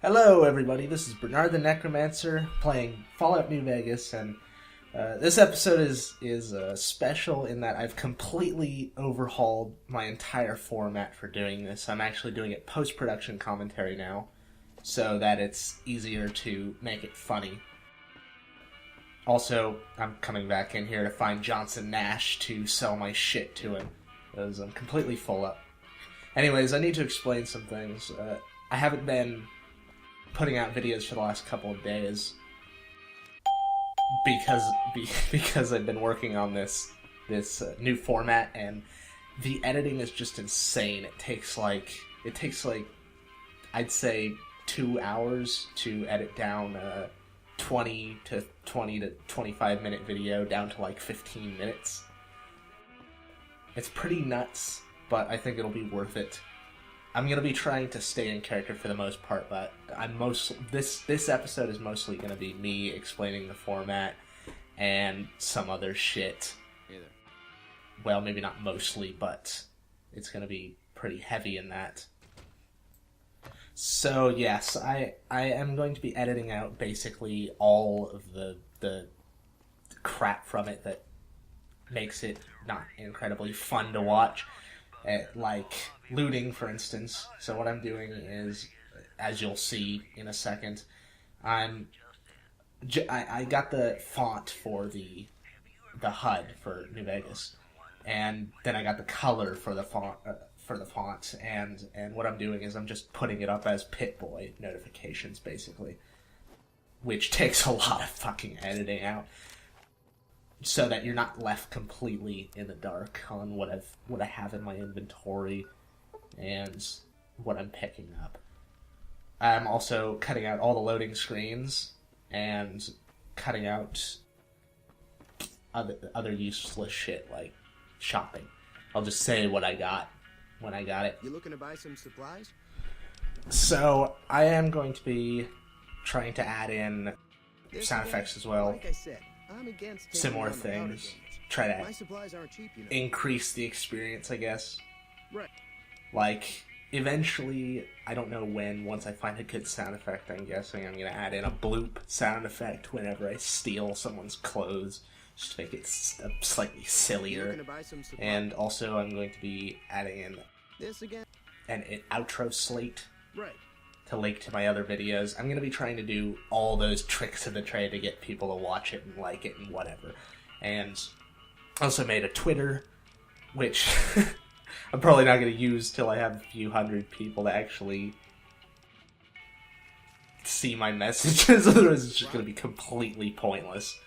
Hello, everybody. This is Bernard the Necromancer playing Fallout New Vegas, and this episode is special in that I've completely overhauled my entire format for doing this. I'm actually doing it post-production commentary now, so that it's easier to make it funny. Also, I'm coming back in here to find Johnson Nash to sell my shit to him, because I'm completely full up. Anyways, I need to explain some things. I haven't been putting out videos for the last couple of days because I've been working on this new format, and the editing is just insane. It takes like I'd say 2 hours to edit down a 20 to 25 minute video down to like 15 minutes. It's pretty nuts, but I think it'll be worth it. I'm gonna be trying to stay in character for the most part, but this episode is mostly gonna be me explaining the format and some other shit. Hey there. Well, maybe not mostly, but it's gonna be pretty heavy in that. So yes, I am going to be editing out basically all of the crap from it that makes it not incredibly fun to watch. Like looting, for instance. So what I'm doing is, as you'll see in a second, I got the font for the HUD for New Vegas, and then I got the color for the font, and what I'm doing is I'm just putting it up as Pip-Boy notifications, basically, which takes a lot of fucking editing out, so that you're not left completely in the dark on what I have in my inventory and what I'm picking up. I'm also cutting out all the loading screens and cutting out other useless shit like shopping. I'll just say what I got when I got it. You looking to buy some supplies? So I am going to be trying to add in sound effects as well. Like I said, I'm against taking Similar on the powder things. games. Try My to supplies aren't cheap, you know. increase the experience, I guess. Right. Like, eventually, I don't know when, once I find a good sound effect, I'm guessing I'm going to add in a bloop sound effect whenever I steal someone's clothes, just to make it slightly You sillier. looking to buy some supplies? And also, I'm going to be adding in This again? an outro slate Right. to link to my other videos. I'm going to be trying to do all those tricks of the trade to get people to watch it and like it and whatever. And also made a Twitter, which I'm probably not going to use till I have a few hundred people to actually see my messages, otherwise it's just going to be completely pointless.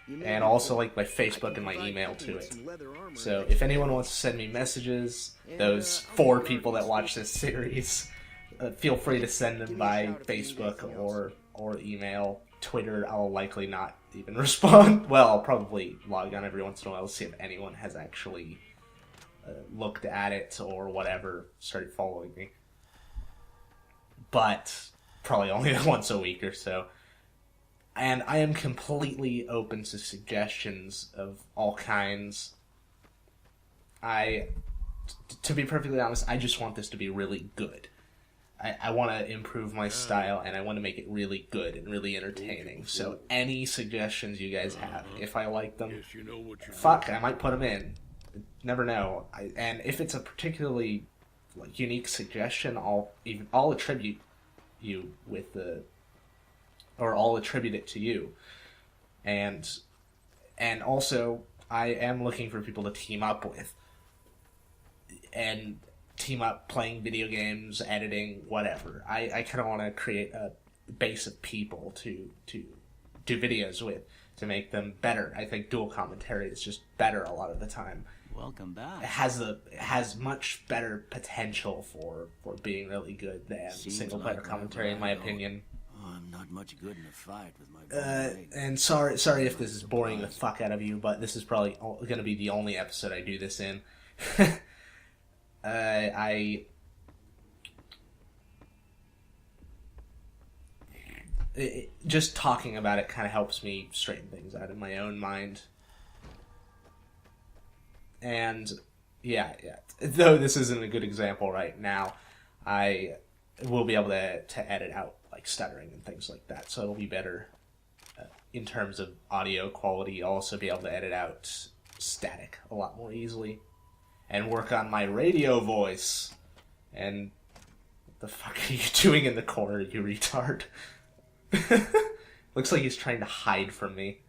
You may And need also to- like my I Facebook can and my provide email company to with it. some leather armor So and if anyone wants to send me messages, those 4 people that watch this series, feel free to send them by Facebook or email. Twitter, I'll likely not even respond. Well, I'll probably log on every once in a while to see if anyone has actually looked at it or whatever, started following me. But probably only once a week or so. And I am completely open to suggestions of all kinds. To be perfectly honest, I just want this to be really good. I want to improve my style, and I want to make it really good and really entertaining. So any suggestions you guys have, if I like them, fuck, I might put them in. Never know. And if it's a particularly unique suggestion, I'll attribute you with I'll attribute it to you. And also, I am looking for people to team up with. And team up playing video games, editing, whatever. I kind of want to create a base of people to do videos with, to make them better. I think dual commentary is just better a lot of the time. Welcome back. It has much better potential for being really good than Seems single like player commentary, in my opinion. Oh, I'm not much good in a fight with my blade. And sorry if this is boring the fuck out of you, but this is probably going to be the only episode I do this in. Just talking about it kind of helps me straighten things out in my own mind. And yeah. Though this isn't a good example right now, I we'll be able to edit out like stuttering and things like that. So it'll be better in terms of audio quality. I'll also be able to edit out static a lot more easily and work on my radio voice. And what the fuck are you doing in the corner, you retard? Looks like he's trying to hide from me.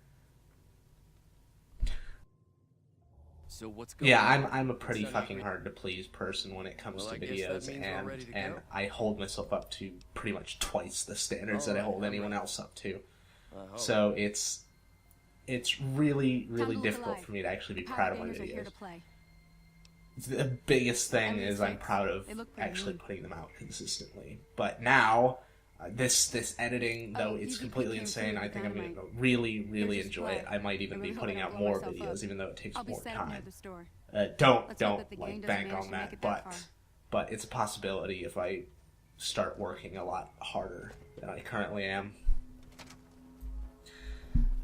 So what's going Yeah, on? I'm a pretty Sunny fucking Creek? hard to please person when it comes Well, to I guess that videos, means we're ready to and go. I hold myself up to pretty much twice the standards that I Alright, hold I'm anyone ready. else up to. I hope. So it's really Time to look difficult alive. for me to actually be Power proud of my gamers are here videos. to play. The biggest thing Every is I'm six. proud of They look pretty actually mean. putting them out consistently. But now, this editing, though Oh, it's EVP completely came insane, through I with think I'm going to dynamite. really Here's your enjoy it. supply. I might even I be really putting hope I out don't blow more myself videos, up. even though it takes I'll be more settled near time. the store. Don't Let's hope that the gang doesn't bank manage on to make that, it that far. but it's a possibility if I start working a lot harder than I currently am.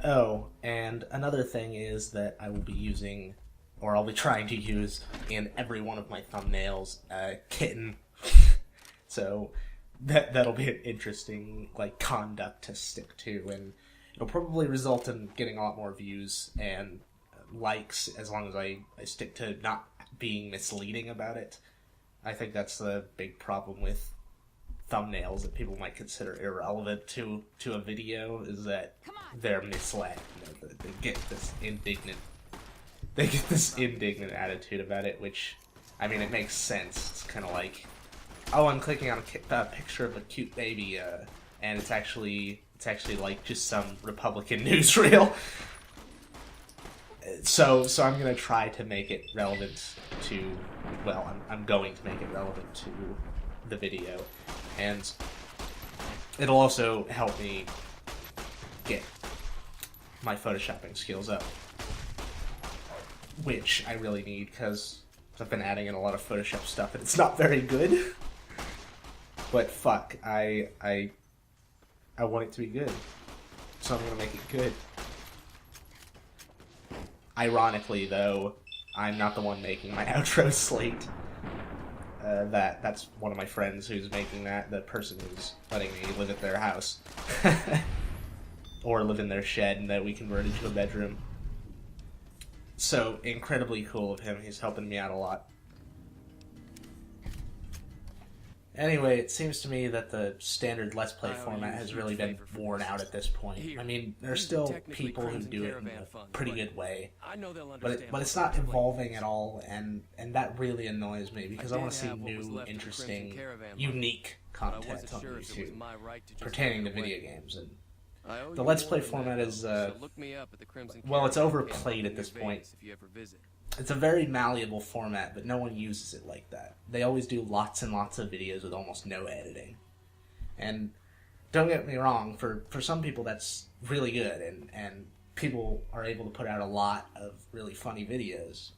Oh, and another thing is that I will be using, or I'll be trying to use, in every one of my thumbnails, kitten. So that'll be an interesting like conduct to stick to, and it'll probably result in getting a lot more views and likes as long as I stick to not being misleading about it. I think that's the big problem with thumbnails that people might consider irrelevant to a video, is that they're misled. You know, they get this indignant attitude about it, which, I mean, it makes sense. It's kind of like, oh, I'm clicking on a picture of a cute baby, and it's actually like just some Republican newsreel. So I'm gonna try to make it relevant to, well, I'm going to make it relevant to the video, and it'll also help me get my photoshopping skills up, which I really need because I've been adding in a lot of Photoshop stuff and it's not very good. But fuck, I want it to be good, so I'm gonna make it good. Ironically, though, I'm not the one making my outro slate. That's one of my friends who's making that. The person who's letting me live at their house, or live in their shed, and that we converted to a bedroom. So incredibly cool of him. He's helping me out a lot. Anyway, it seems to me that the standard Let's Play I owe format you a has huge really been favor for worn this. out at this point. Here, I mean, there's these are still technically people who Crimson do it in Caravan a funds, pretty but good way. I know they'll But understand. it's what not we're doing. evolving at all, and that really annoys me because I did want to see have what was new, left of the interesting, Crimson Caravan money, unique but I content wasn't on sure if it was YouTube my right to just pertaining to give it away. video games. And I owe the you Let's more Play than format that, is, though, so look me up at the Crimson well, it's Caravan overplayed in at this Vegas point. if you ever visit. It's a very malleable format, but no one uses it like that. They always do lots and lots of videos with almost no editing. And don't get me wrong, for some people that's really good, and people are able to put out a lot of really funny videos,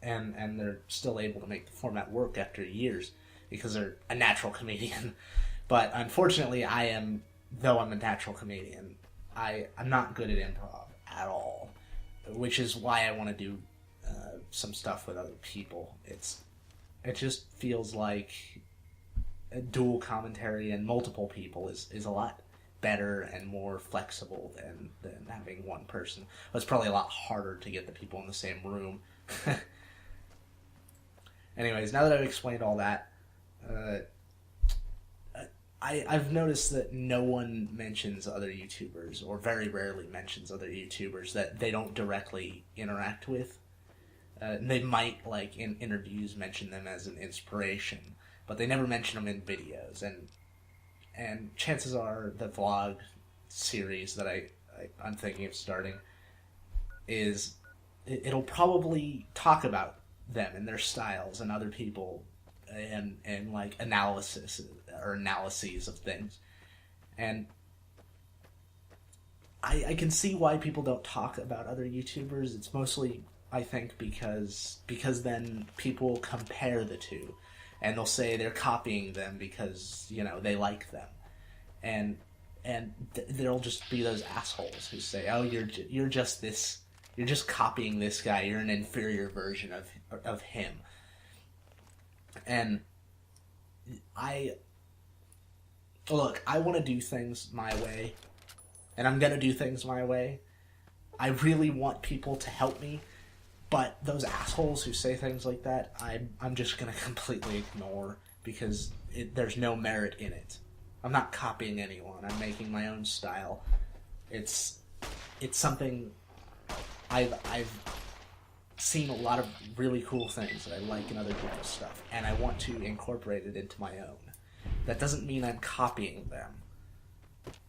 and they're still able to make the format work after years because they're a natural comedian. But unfortunately, though I'm a natural comedian, I'm not good at improv at all, which is why I want to do some stuff with other people. It just feels like a dual commentary and multiple people is a lot better and more flexible than having one person. But it's probably a lot harder to get the people in the same room. Anyways, now that I've explained all that, I've noticed that no one mentions other YouTubers, or very rarely mentions other YouTubers that they don't directly interact with. They might, like, in interviews, mention them as an inspiration, but they never mention them in videos. And chances are the vlog series that I'm thinking of starting it'll probably talk about them and their styles and other people and like analysis or analyses of things. And I can see why people don't talk about other YouTubers. It's mostly, I think, because then people compare the two, and they'll say they're copying them because, you know, they like them, and there'll just be those assholes who say, "Oh, you're just this, you're just copying this guy. You're an inferior version of him," and I want to do things my way, and I'm gonna do things my way. I really want people to help me, but those assholes who say things like that, I'm just gonna completely ignore, because there's no merit in it. I'm not copying anyone. I'm making my own style. It's something I've seen a lot of really cool things that I like in other people's stuff, and I want to incorporate it into my own. That doesn't mean I'm copying them,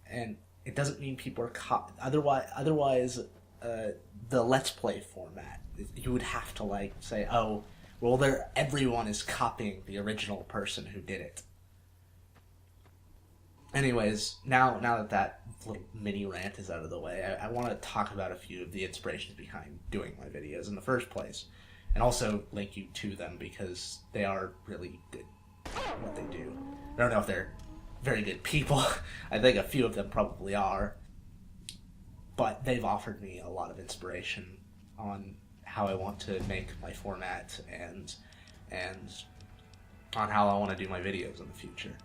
and it doesn't mean people are otherwise the Let's Play format, you would have to like say, oh, well, everyone is copying the original person who did it. Anyways, now that little mini rant is out of the way, I want to talk about a few of the inspirations behind doing my videos in the first place, and also link you to them because they are really good at what they do. I don't know if they're very good people. I think a few of them probably are, but they've offered me a lot of inspiration on how I want to make my format and on how I want to do my videos in the future.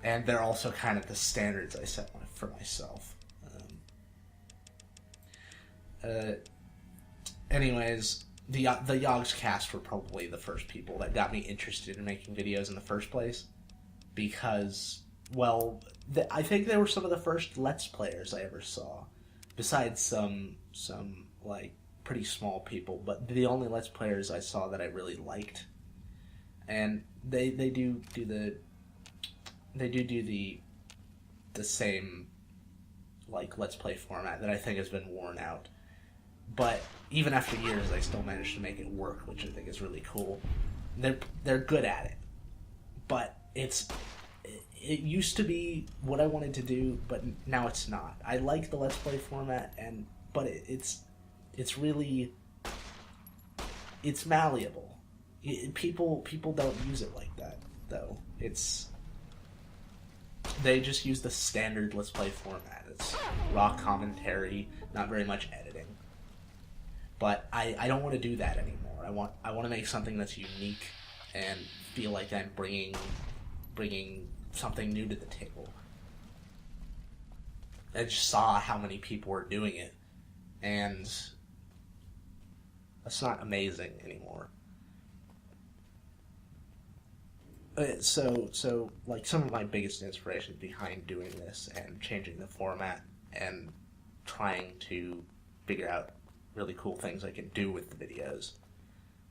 And they're also kind of the standards I set for myself. Anyways, the Yogs cast were probably the first people that got me interested in making videos in the first place, because, well, I think they were some of the first Let's Players I ever saw, besides some like pretty small people, but the only Let's Players I saw that I really liked. And they do the same like Let's Play format that I think has been worn out. But even after years, they still managed to make it work, which I think is really cool. They're good at it, but it used to be what I wanted to do, but now it's not. I like the Let's Play format, but it's really malleable. People don't use it like that though. They just use the standard Let's Play format. It's raw commentary, not very much editing. But I don't want to do that anymore. I want to make something that's unique and feel like I'm bringing something new to the table. I just saw how many people were doing it, and that's not amazing anymore. So like some of my biggest inspirations behind doing this and changing the format and trying to figure out really cool things I can do with the videos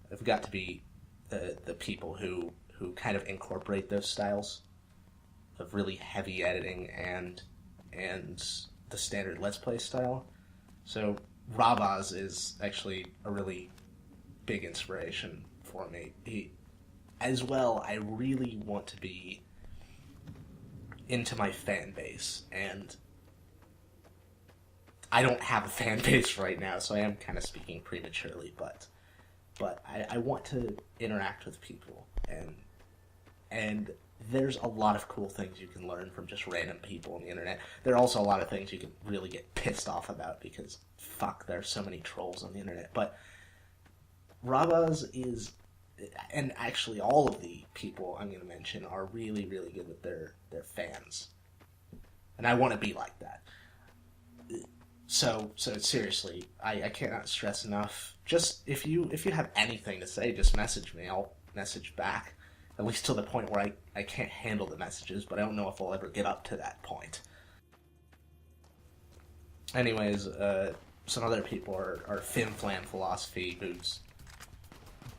have got to be the people who kind of incorporate those styles of really heavy editing and the standard Let's Play style. So Rabaz is actually a really big inspiration for me. As well, I really want to be into my fan base, and I don't have a fan base right now, so I am kind of speaking prematurely, but I want to interact with people, and there's a lot of cool things you can learn from just random people on the internet. There are also a lot of things you can really get pissed off about, because fuck, there's so many trolls on the internet, but Rabaz is... And actually, all of the people I'm going to mention are really, really good with their fans. And I want to be like that. So seriously, I cannot stress enough. Just, if you have anything to say, just message me. I'll message back. At least to the point where I can't handle the messages, but I don't know if I'll ever get up to that point. Anyways, some other people are Fimflam Philosophy, who's...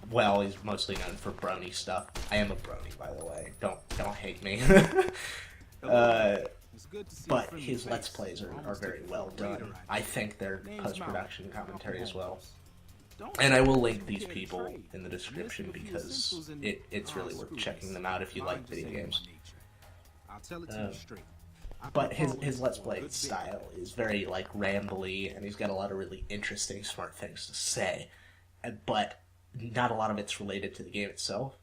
Well, he's mostly known for brony stuff. I am a brony, by the way. Don't hate me. But his Let's Plays are very well done. I think their post-production commentary as well. And I will link these people in the description because it's really worth checking them out if you like video games. But his Let's Play style is very like rambly, and he's got a lot of really interesting, smart things to say. But not a lot of it's related to the game itself.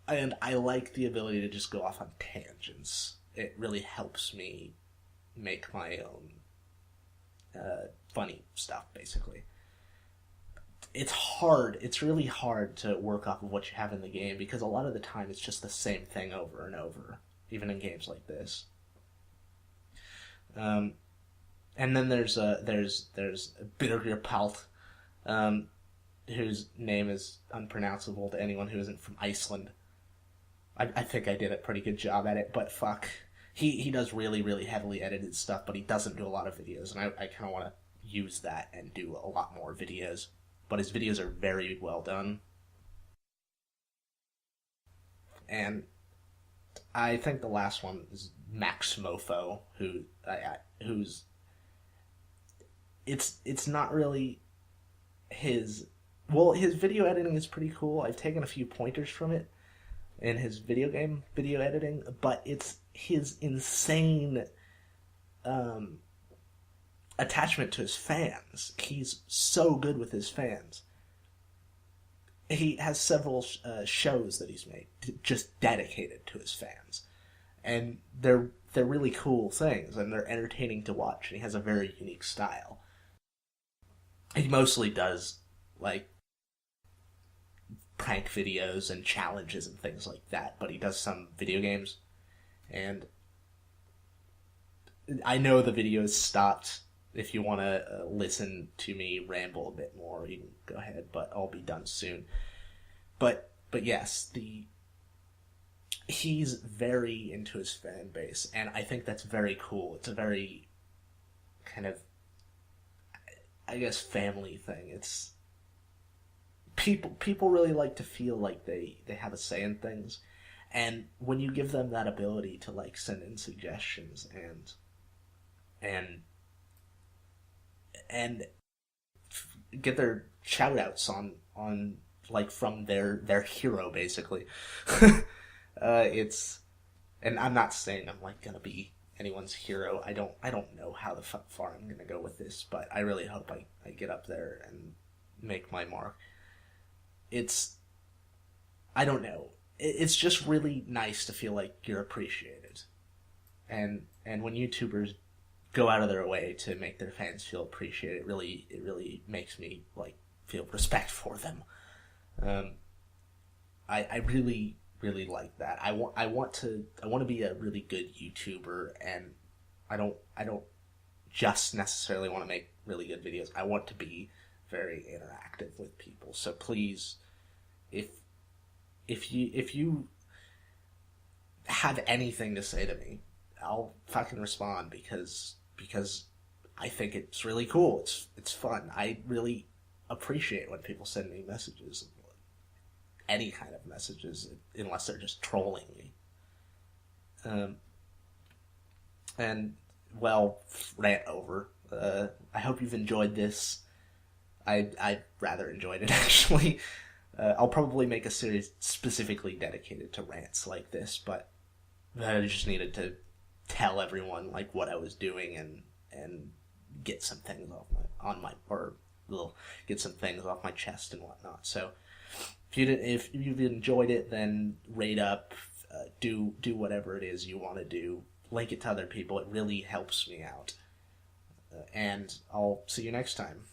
And I like the ability to just go off on tangents. It really helps me make my own funny stuff, basically. it's hard. It's really hard to work off of what you have in the game because a lot of the time it's just the same thing over and over, even in games like this. And then there's Birger Palt, whose name is unpronounceable to anyone who isn't from Iceland. I think I did a pretty good job at it, but fuck. He does really, really heavily edited stuff, but he doesn't do a lot of videos, and I kind of want to use that and do a lot more videos. But his videos are very well done. And I think the last one is Max Mofo, who's... It's not really his... Well, his video editing is pretty cool. I've taken a few pointers from it in his video editing, but it's his insane attachment to his fans. He's so good with his fans. He has several shows that he's made just dedicated to his fans, and they're really cool things, and they're entertaining to watch. And he has a very unique style. He mostly does like prank videos and challenges and things like that, but he does some video games, and I know the video is stopped. If you want to listen to me ramble a bit more, you can go ahead, but I'll be done soon. But yes, he's very into his fan base, and I think that's very cool. It's a very kind of, I guess, family thing. It's people really like to feel like they have a say in things, and when you give them that ability to like send in suggestions and get their shout outs on like from their hero, basically. It's, and I'm not saying I'm like gonna be anyone's hero. I don't know how the far I'm gonna go with this, but I really hope I get up there and make my mark. I don't know. It's just really nice to feel like you're appreciated. And when YouTubers go out of their way to make their fans feel appreciated, it really makes me like feel respect for them. I really like that. I want to be a really good YouTuber, and I don't just necessarily want to make really good videos. I want to be very interactive with people. So please, if you have anything to say to me, I'll fucking respond because I think it's really cool. It's fun. I really appreciate when people send me messages, any kind of messages, unless they're just trolling me. And well, rant over. I hope you've enjoyed this. I rather enjoyed it, actually. I'll probably make a series specifically dedicated to rants like this, but I just needed to tell everyone like what I was doing and get some things get some things off my chest and whatnot. So if you've enjoyed it, then rate up, do whatever it is you want to do. Link it to other people. It really helps me out. And I'll see you next time.